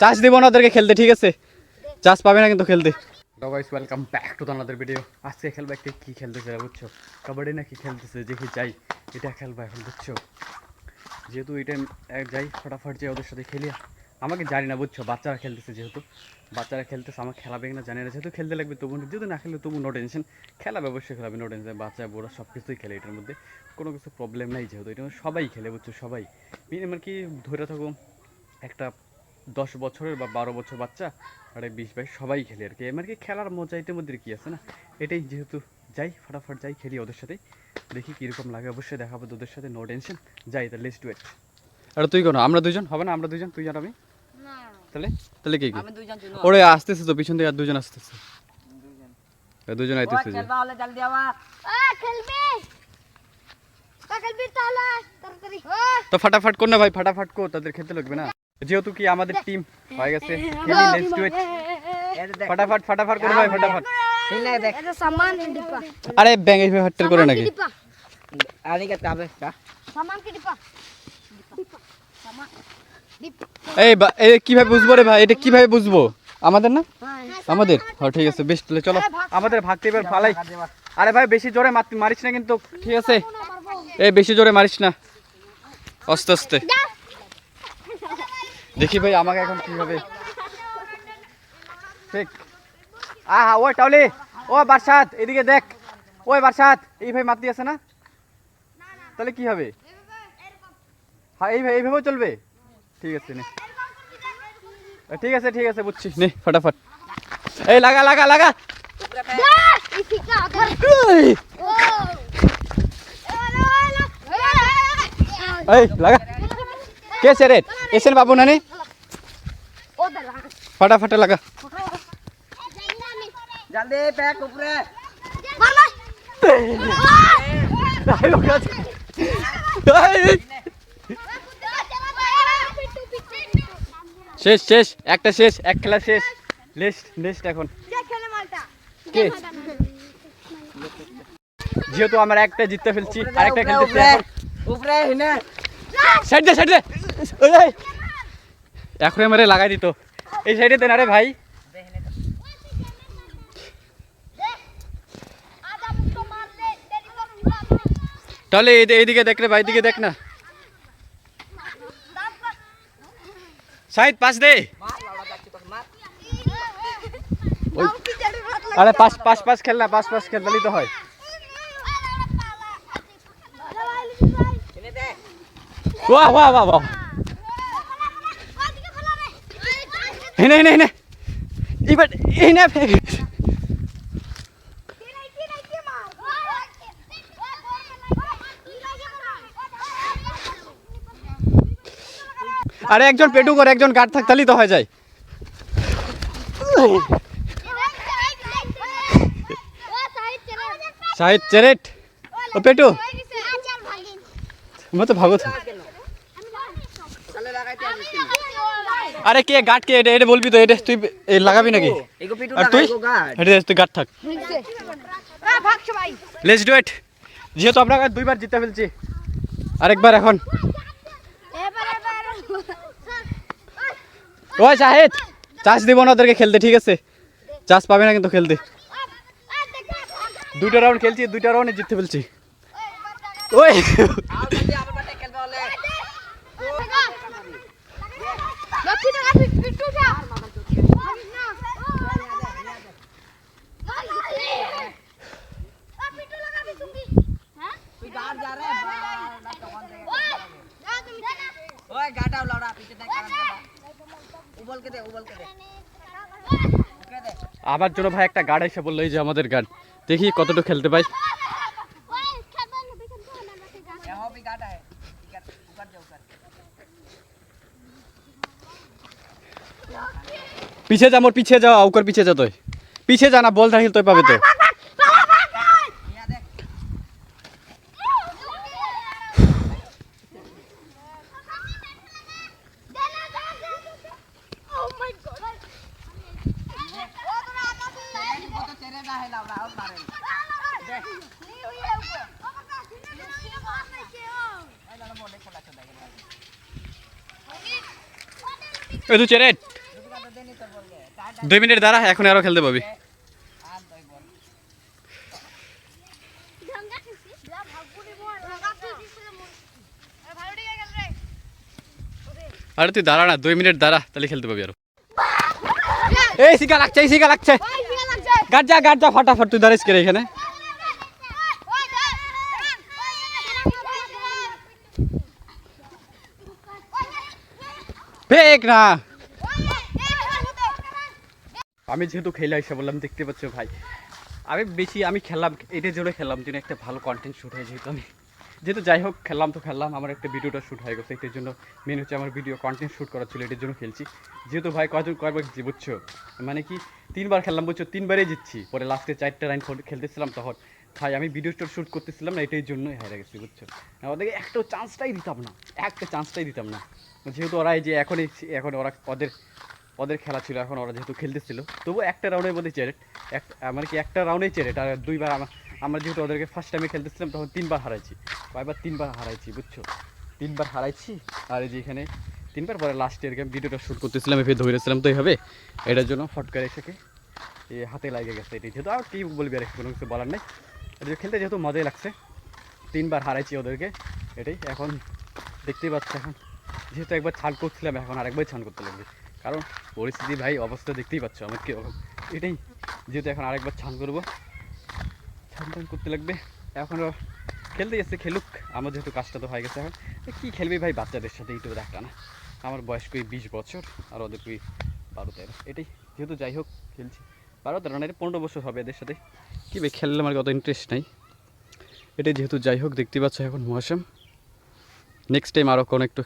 চাষ দিব না ওদেরকে খেলতে, ঠিক আছে? চাষ পাবে না কিন্তু খেলতে। Guys welcome back to another video. আজকে খেলবো একটা, কি খেলতেছে বুঝছো? কাবাডি নাকি খেলতেছে, দেখি যাই এটা খেলবো এখন, বুঝছো? যেহেতু এটা যাই ফটাফট যে ওদের সাথে খেলি। আমাকে জানি না বুঝছো, বাচ্চারা খেলতেছে, যেহেতু বাচ্চারা খেলতেছে আমার খেলাবে কিনা জানি না। যেহেতু খেলতে লাগবে তবু, যেহেতু না খেললে তবু নো টেনশন, খেলাবে অবশ্যই খেলাবে, নো টেনশন। বাচ্চা বুড়া সব কিছুই খেলে, এটার মধ্যে কোনো কিছু প্রবলেম নাই। যেহেতু এটা সবাই খেলে বুঝছো, সবাই মিনিমাম কি ধরে থাকো একটা 10 বছরের বা 12 বছর বাচ্চা আর 20-22 সবাই খেলে আর কি। এমন কি খেলার মজা এটার মধ্যে কি আছে না, এটাই। যেহেতু যাই ফটাফট যাই খেলি ওদের সাথে, দেখি কীরকম লাগে, অবশ্যই দেখাবো তোদের সাথে, নো টেনশন। যাই তাহলে, লেটস ডু ইট। আর তুই কোনো, আমরা দুজন হবে না? আমরা দুজন, তুই আর আমি, তাহলে তাহলে কি কি ওরে আসতেছে তো পিছন থেকে, আর দুজন আসতেছে, দুজন আইতেছে যে। তো ফটাফট কর না ভাই, ফটাফট কর, তাদের খেলতে লাগবে না। যেহেতু কি আমাদের টিম হয়ে গেছে, লেটস ডু ইট। ফটাফট ফটাফট করো ভাই, ফটাফট। আরে ব্যাঙ এইভাবে হাট্টার করে নাকি? এই কিভাবে বুঝবো রে ভাই, এটা কিভাবে বুঝবো? আমাদের না, আমাদের? হ্যাঁ ঠিক আছে, বেশ, তাহলে চলো আমাদের ভাগতে এবার ফালাই। আরে ভাই বেশি জোরে মারিস না কিন্তু, ঠিক আছে? এই বেশি জোরে মারিস না, আস্তে আস্তে। দেখি ভাই আমাকে এখন কিভাবে, ঠিক। হ্যাঁ ওই টাউলি, ও বারসাত এদিকে দেখ, ওই বারসাত এই ভাই মারতে আছে না, তাহলে কি হবে? হ্যাঁ এই ভাই এইভাবেও চলবে, ঠিক আছে নে, ঠিক আছে ঠিক আছে, বুঝছি, নে ফটাফট। এই লাগা লাগা লাগা, এই লাগা। কে সে রে? এসেন বাবু নানি, ফটাফট লাগা, জলদি প্যাক উপরে। শেষ শেষ, একটা শেষ, এক খেলা শেষ, নেক্সট নেক্সট এখন কে? যেহেতু আমরা একটা জিততে ফেলছি, আরেকটা খেলতেছি এখন। উপরে হিনে সাইড দে সাইড দে, এখন আমারে লাগাই দিত, এই সাইডে দেন। আরে ভাই তাহলে এইদিকে দেখ রে ভাই, দিকে দেখ না, সাইড পাস দে। আরে পাস পাস পাস খেল না, পাস পাস খেল, তাহলেই তো হয়। বাহ বাহ বাহ বাহ, হেনে হেনে হেনে, এবার হেনে। আরে একজন পেটু করে, একজন গার্ড থাক, তাহলেই তো হয়ে যায়। সাইড চেরেট, ও পেটু মত ভাগো। আরে কে গার্ড কে? এটা বলবি তো, এটা তুই লাগাবি নাকি? আর তুই তুই গার্ড থাক। Let's do it. যেহেতু আমরা দুইবার জিতে ফেলছি, আরেকবার এখন। ওই শাহিদ, চাষ দিব না ওদেরকে খেলতে, ঠিক আছে? চাষ পাবে না কিন্তু খেলতে। 2টা রাউন্ড খেলছি, 2টা রাউন্ডে জিততে ফেলছি। ওই আমার জন্য ভাই একটা গার্ড এসে বললো, এই যে আমাদের গার্ড, দেখি কতটুকু খেলতে পাই। পিছে যা, মোর পিছে যাও, আউকার পিছে যা, তুই পিছে যা না, বল থাকিল তুই পাবে তো। ওই তুই চেরেট 2 মিনিট দাঁড়া, এখন আরো খেলতে পাবি। আরে তুই দাঁড়া না, 2 মিনিট দাঁড়া, তাহলে খেলতে পাবি আরো। এই শিকা লাগছে, এই শিকা লাগছে, গাড় যা ফাটাফাট, তুই দাঁড়িস কে রে এখানে? বেক না, আমি যেহেতু খেলে এসে বললাম, দেখতে পাচ্ছ ভাই আমি খেললাম এটার জন্য খেললাম, যেন একটা ভালো কন্টেন্ট শ্যুট হয়। যেহেতু যাই হোক খেললাম, আমার একটা ভিডিওটা শ্যুট হয়ে গেছে, এটার জন্য মেন হচ্ছে আমার ভিডিও কন্টেন্ট শ্যুট করা ছিল, এটার জন্য খেলছি। যেহেতু ভাই কয়বার জিতছি বুঝছো, মানে কি 3বার খেললাম বুঝছো, 3বারই জিতছি, পরে লাস্টে 4টা রাউন্ড খেলতেছিলাম, তখন ভাই আমি ভিডিওটা শ্যুট করতেছিলাম না, এটার জন্যই হেরে গেছি বুঝছো। ওদেরকে একটা চান্সটাই দিতাম না, যেহেতু ওরা এই যে এখন ওদের খেলা ছিল, এখন ওরা যেহেতু খেলতেছিল, তবু একটা রাউন্ডের মধ্যে চেরেট, মানে কি একটা রাউন্ডেই চেরেট। আর 2বার আমরা যেহেতু ওদেরকে ফার্স্ট টাইমে খেলতেছিলাম, তখন 3বার হারাইছি, কয়বার 3বার হারাইছি বুঝছো, 3বার হারাইছি। আর এই যে এখানে 3বার, পরে লাস্টে এরকম ভিডিওটা শ্যুট করতেছিলাম, এভাবে ধরেছিলাম, তো এইভাবে এটার জন্য ফটকার এসে হাতে লাগে গেছে। এটি যেহেতু আর কি বলবি, আর কোনো কিছু বলার নেই, এটা খেলতে যেহেতু মজাই লাগছে, 3বার হারাইছি ওদেরকে, এটাই। এখন দেখতেই পাচ্ছি, এখন যেহেতু একবার ছান করছিলাম, এখন আরেকবার ছান করতে লাগবে, কারণ পরিস্থিতি ভাই অবস্থা দেখতেই পাচ্ছ আমার কীরকম, এটাই। যেহেতু এখন আরেকবার ছান করবো, ছান করতে লাগবে। এখনও খেলতে যাচ্ছে, খেলুক, আমার যেহেতু কাজটা তো হয়ে গেছে। এখন কী খেলবি ভাই বাচ্চাদের সাথে, এইটুকু একটা না, আমার বয়স কই 20 বছর, আর ওদের কই 12-13, এটাই। যেহেতু যাই হোক খেলছি 12-13 না, 15 বছর হবে এদের সাথে, কী ভাই খেললে আমার অত ইন্টারেস্ট নাই, এটাই। যেহেতু যাই হোক দেখতে পাচ্ছ এখন মৌসুম, নেক্সট টাইম আরও কোনো একটু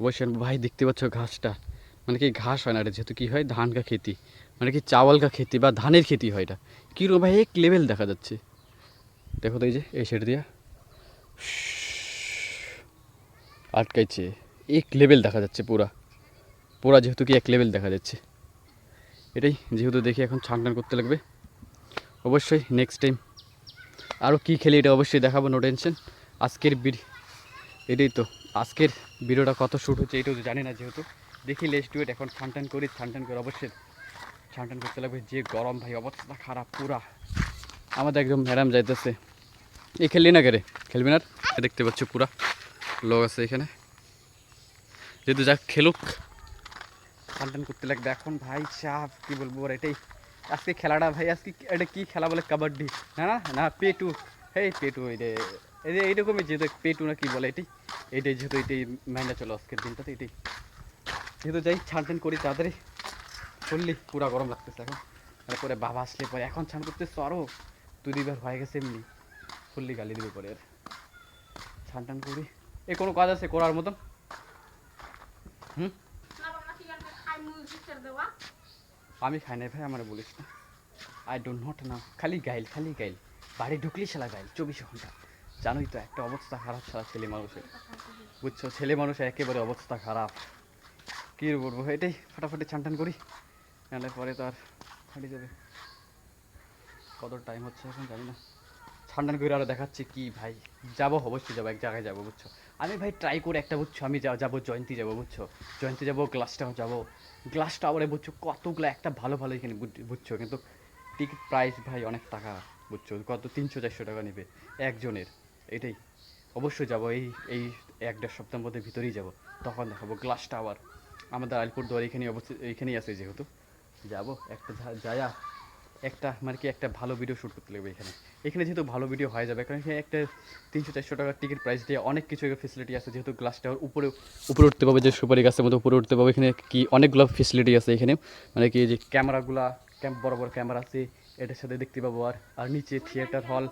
অবশ্যই ভাই দেখতে পাচ্ছ ঘাসটা, মানে কি ঘাস হয় না এটা, যেহেতু কী হয় ধান কা খেতি, মানে কি চাওয়াল কা খেতি বা ধানের খেতি হয় এটা, কীরকম ভাই এক লেভেল দেখা যাচ্ছে, দেখো তো এই যে এই সাইড দিয়া আটকাইছে, এক লেভেল দেখা যাচ্ছে পুরা যেহেতু কি এক লেভেল দেখা যাচ্ছে, এটাই। যেহেতু দেখি এখন ছান করতে লাগবে, অবশ্যই নেক্সট টাইম আরও কী খেলি এটা অবশ্যই দেখাবো, নো টেনশন। এটাই তো, আজকের ভিডিওটা কত শ্যুট হচ্ছে এটাও জানি না, যেহেতু দেখি লেটস ডু ইট। এখন ছান করে অবশ্যই ছান করতে লাগবে, যে গরম ভাই, অবস্থা খারাপ পুরা, আমাদের একদম ম্যাডাম যাইতেছে। এই খেললি না কেরে, খেলবি না? দেখতে পাচ্ছ পুরা লোক আছে এখানে, যেহেতু যাক খেলুক, ছান করতে লাগবে এখন ভাই, চাপ কী বলবো। আর এটাই আজকে খেলাটা ভাই, আজকে এটা কী খেলা বলে, কাবাডি না পেটু, পেটু, এইরকমই যেহেতু পেটু না কি বলে, এটাই যেহেতু এটাই মাইন্ডা চলো আজকের দিনটাতে, এটাই। যেহেতু যাই ছান করি তাড়াতাড়ি, করলি পুরা গরম লাগতেছে এখন, তারপরে বাবা আসলে পরে এখন ছান করতেছ আরও 2-2বার হয়ে গেছে, এমনি ফুললি গালি দিবে পরে। আর ছান করি, কোনো কাজ আছে করার মতন? আমি খাই নাই ভাই, আমার বলিস না, আই ডোন্ট নট না, খালি গাইল বাড়ি ঢুকলি শালা গাইল 24 ঘন্টা, জানোই তো একটা অবস্থা খারাপ সারা ছেলে মানুষের বুঝছো, ছেলে মানুষের একেবারে অবস্থা খারাপ, কী বলবো। এটাই ফাটাফাটি ছান করি, নাহলে পরে তো আর ফাটি যাবে। কত টাইম হচ্ছে এখন জানি না, ছান করে আরও দেখাচ্ছি কি ভাই, যাবো অবশ্যই যাবো, এক জায়গায় যাবো বুঝছো। আমি ভাই ট্রাই করে একটা বুঝছো, আমি যাবো জয়ন্তী যাবো বুঝছো, জয়ন্তী যাবো, গ্লাস টাওয়ারে বুঝছো, কতগুলো একটা ভালো এখানে বুঝছো, কিন্তু টিকিট প্রাইস ভাই অনেক টাকা বুঝছো, কত 300-400 টাকা নেবে একজনের, এটাই। অবশ্যই যাবো, এই 1-1.5 সপ্তাহের মধ্যে ভিতরেই যাবো, তখন দেখাবো গ্লাস টাওয়ার, আমাদের আলিপুরদুয়ার এইখানেই আছে, যেহেতু যাবো একটা যায়া একটা মানে কি একটা ভালো ভিডিও শ্যুট করতে লাগবে এখানে যেহেতু ভালো ভিডিও হয়ে যাবে, কারণ এখানে একটা 300-400 টাকার টিকিট প্রাইস দিয়ে অনেক কিছু ফেসিলিটি আছে, যেহেতু গ্লাস টাওয়ার উপরে উঠতে পারবে, যে সুপারি গাছের মতো উপরে উঠতে পারবে, এখানে কি অনেকগুলো ফেসিলিটি আছে এখানে, মানে কি যে ক্যামেরাগুলা বড় ক্যামেরা আছে এটার সাথে দেখতে পাবো, আর নিচে থিয়েটার হল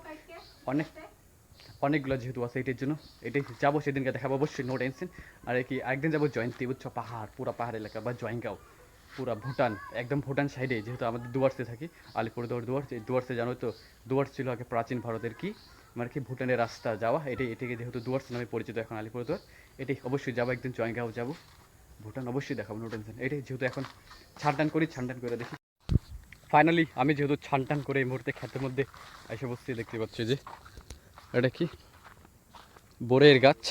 অনেকগুলো যেহেতু আছে, এটার জন্য এটাই যাবো, সেদিনকে দেখাবো অবশ্যই, নো টেনশন। আর কি আরেকদিন যাবো জয়ন্তী বুঝছো, পুরা পাহাড় এলাকা বা জয়গাঁও, পুরা ভুটান, একদম ভুটান সাইডে, যেহেতু আমাদের ডুয়ার্সে থাকি, ডুয়ার্সে জানো তো, ডুয়ার্স ছিল আগে প্রাচীন ভারতের কি মানে কি ভুটানের রাস্তা যাওয়া, এটাকে যেহেতু ডুয়ার্স নামে পরিচিত এখন আলিপুরদুয়ার, এটাই অবশ্যই যাবো একদিন, জয়গাঁও যাবো, ভুটান অবশ্যই দেখাবো, নো টেনশন। এটাই যেহেতু এখন ছান করে দেখি, ফাইনালি আমি যেহেতু ছান করে এই মুহূর্তে ক্ষেতের মধ্যে এসে বসছি, দেখতে পাচ্ছি যে এটা কি বরের গাছ,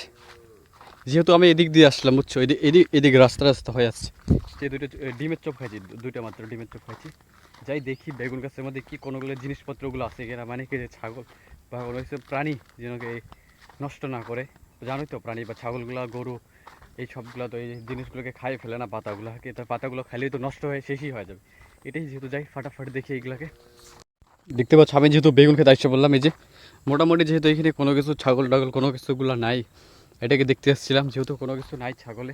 যেহেতু আমি এদিক দিয়ে আসলাম বুঝছো, এদিক রাস্তা রাস্তা হয়ে আসছে, যে দুটো ডিমের চপ খাইছি, দুইটা মাত্র ডিমের চপ খাইছি। যাই দেখি বেগুন গাছের মধ্যে কি কোনোগুলো জিনিসপত্রগুলো আছে কিনা, মানে কি যে ছাগল বা কোনো কিছু প্রাণী যেন কি নষ্ট না করে। তো জানোই তো প্রাণী বা ছাগলগুলা গরু এই সবগুলো তো এই জিনিসগুলোকে খাই ফেলে না, পাতাগুলোকে, তো পাতাগুলো খাইলেই তো নষ্ট হয়ে শেষই হয়ে যাবে। এটাই যেহেতু যাই ফাটাফাটি দেখি এইগুলাকে। দেখতে পাচ্ছ আমি যেহেতু বেগুন খেতে আসছে বললাম, এই যে মোটামুটি যেহেতু এখানে কোনো কিছু ছাগল টাগল কোনো কিছুগুলো নাই, এটাকে দেখতে এসেছিলাম। যেহেতু কোনো কিছু নাই ছাগলে,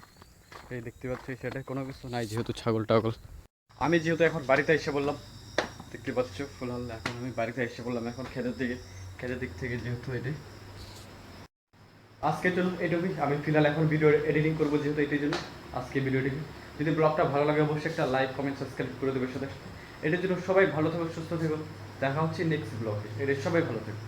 এই দেখতে পাচ্ছ সেটা কোনো কিছু নাই যেহেতু ছাগল টাগল। আমি যেহেতু এখন বাড়িতে এসে বললাম, দেখতে পাচ্ছ ফুল হাল, এখন আমি বাড়িতে এসে বললাম এখন খেতের দিক থেকে যেহেতু এটি আজকে চলুন এটুকুই। আমি ফিলহাল এখন ভিডিও এডিটিং করবো যেহেতু এটির জন্য আজকে ভিডিওটি। যদি ব্লগটা ভালো লাগে অবশ্যই একটা লাইক কমেন্ট সাবস্ক্রাইব করে দেবে সাথে সাথে। এটার জন্য সবাই ভালো থাকো সুস্থ থেকো, দেখা হচ্ছে নেক্সট ব্লগে। এটা সবাই ভালো থেকো।